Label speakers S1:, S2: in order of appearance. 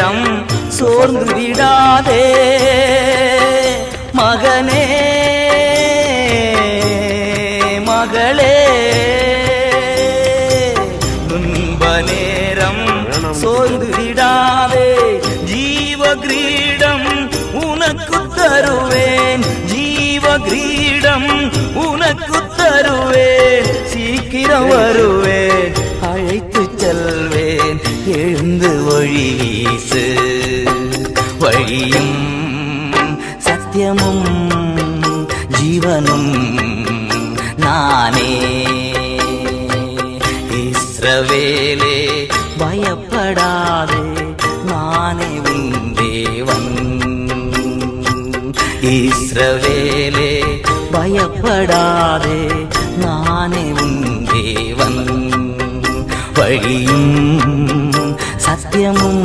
S1: நேரம் சோர்ந்து விடாதே மகனே மகளே. துன்ப நேரம் சோர்ந்து விடாதே, ஜீவ கிரீடம் உனக்கு தருவேன், ஜீவ கிரீடம் உனக்கு தருவேன். சீக்கிரம் வருவேன், அழைத்து செல்வேன், எழுந்து வழி வீசு. வழியும் சத்தியமும் ஜீவனும் நானே. இஸ்ரவேலே பயப்படாதே, நானே உன் தேவன். இஸ்ரவேலே பயப்படாதே, நானே உன் தேவன். வழியும் சத்தியமும்